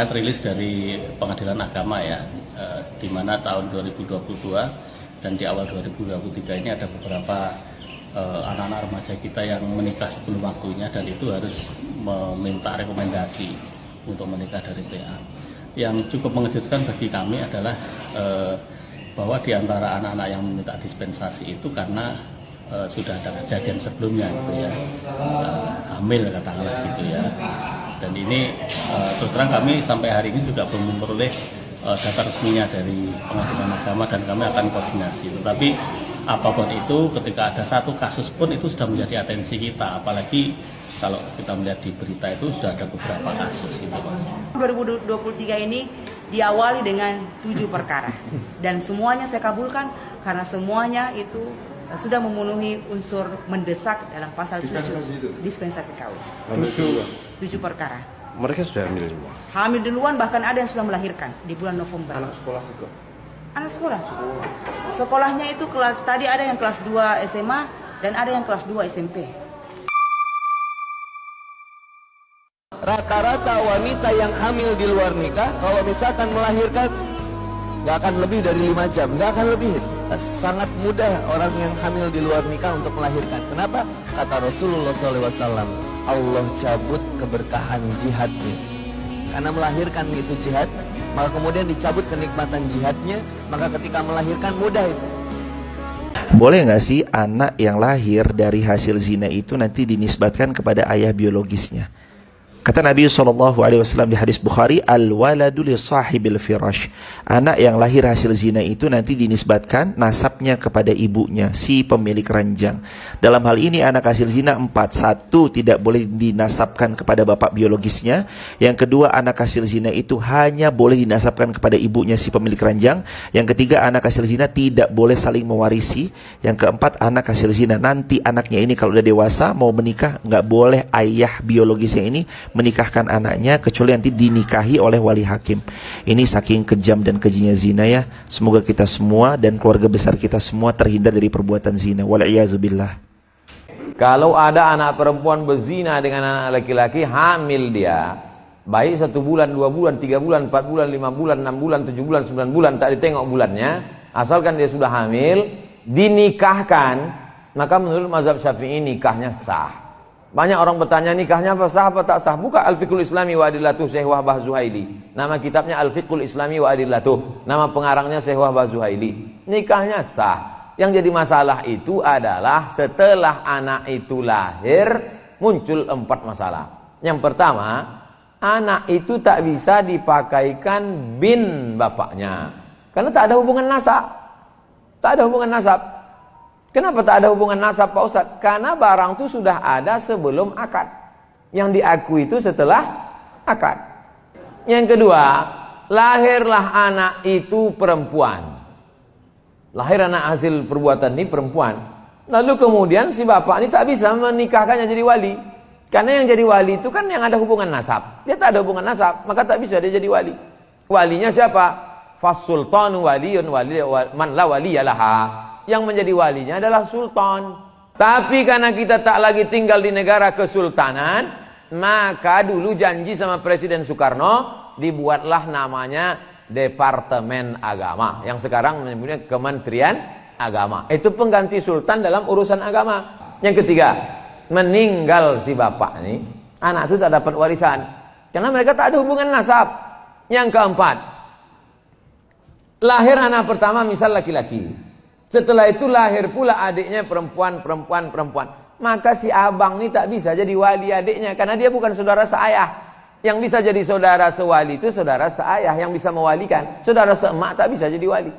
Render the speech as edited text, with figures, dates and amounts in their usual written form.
Rilis dari Pengadilan Agama ya, di mana tahun 2022 dan di awal 2023 ini ada beberapa anak-anak remaja kita yang menikah sebelum waktunya, dan itu harus meminta rekomendasi untuk menikah dari PA. Yang cukup mengejutkan bagi kami adalah bahwa di antara anak-anak yang meminta dispensasi itu karena sudah ada kejadian sebelumnya gitu ya, hamil katakanlah gitu ya. Dan ini terus terang kami sampai hari ini juga belum memperoleh data resminya dari Pengadilan Agama, dan kami akan koordinasi. Tetapi apapun itu, ketika ada satu kasus pun itu sudah menjadi atensi kita, apalagi kalau kita melihat di berita itu sudah ada beberapa kasus gitu, Mas. 2023 ini diawali dengan 7 perkara dan semuanya saya kabulkan karena semuanya itu sudah memenuhi unsur mendesak dalam pasal 7 dispensasi kawin. 7 perkara. Mereka sudah hamil semua. Hamil duluan, bahkan ada yang sudah melahirkan di bulan November. Anak sekolah juga. Anak sekolah. Sekolahnya itu kelas, tadi ada yang kelas 2 SMA dan ada yang kelas 2 SMP. Rata-rata wanita yang hamil di luar nikah, kalau misalkan melahirkan, nggak akan lebih dari 5 jam, nggak akan lebih. Sangat mudah orang yang hamil di luar nikah untuk melahirkan. Kenapa? Kata Rasulullah SAW, Allah cabut keberkahan jihadnya. Karena melahirkan itu jihad, maka kemudian dicabut kenikmatan jihadnya, maka ketika melahirkan mudah itu. Boleh nggak sih anak yang lahir dari hasil zina itu nanti dinisbatkan kepada ayah biologisnya? Kata Nabi SAW di hadis Bukhari, al-waladu li sahibil firash. Anak yang lahir hasil zina itu nanti dinisbatkan nasabnya kepada ibunya, si pemilik ranjang. Dalam hal ini anak hasil zina 4. 1, tidak boleh dinasabkan kepada bapak biologisnya. Yang kedua, anak hasil zina itu hanya boleh dinasabkan kepada ibunya, si pemilik ranjang. Yang ketiga, anak hasil zina tidak boleh saling mewarisi. Yang keempat, anak hasil zina nanti anaknya ini kalau udah dewasa mau menikah, nggak boleh ayah biologisnya ini menikahkan anaknya kecuali nanti dinikahi oleh wali hakim. Ini saking kejam dan kejinya zina ya. Semoga kita semua dan keluarga besar kita semua terhindar dari perbuatan zina. Wal'iyazubillah. Kalau ada anak perempuan berzina dengan anak laki-laki, hamil dia, baik 1 bulan, 2 bulan, 3 bulan, 4 bulan, 5 bulan, 6 bulan, 7 bulan, 9 bulan, tak ditengok bulannya, asalkan dia sudah hamil, dinikahkan, maka menurut mazhab Syafi'i nikahnya sah. Banyak orang bertanya, nikahnya apa, sah apa tak sah? Buka Al-Fiqhul Islami wa Adillatuh Syekh Wahbah Zuhaili. Nama kitabnya Al-Fiqhul Islami wa Adillatuh. Nama pengarangnya Syekh Wahbah Zuhaili. Nikahnya sah. Yang jadi masalah itu adalah setelah anak itu lahir, muncul 4 masalah. Yang pertama, anak itu tak bisa dipakaikan bin bapaknya, karena tak ada hubungan nasab. Tak ada hubungan nasab. Kenapa tak ada hubungan nasab, Pak Ustadz? Karena barang itu sudah ada sebelum akad. Yang diakui itu setelah akad. Yang kedua, lahirlah anak itu perempuan. Lahir anak hasil perbuatan ini perempuan. Lalu kemudian si bapak ini tak bisa menikahkannya jadi wali. Karena yang jadi wali itu kan yang ada hubungan nasab. Dia tak ada hubungan nasab, maka tak bisa dia jadi wali. Walinya siapa? Fasultanu waliyun man la waliyalaha. Yang menjadi walinya adalah sultan. Tapi karena kita tak lagi tinggal di negara kesultanan, maka dulu janji sama Presiden Soekarno, dibuatlah namanya Departemen Agama, yang sekarang menyebutnya Kementerian Agama. Itu pengganti sultan dalam urusan agama. Yang ketiga, meninggal si bapak ini, anak itu tak dapat warisan karena mereka tak ada hubungan nasab. Yang keempat, lahir anak pertama misal laki-laki, setelah itu lahir pula adiknya perempuan. Maka si abang ini tak bisa jadi wali adiknya, karena dia bukan saudara seayah. Yang bisa jadi saudara sewali itu saudara seayah yang bisa mewalikan. Saudara seemak tak bisa jadi wali.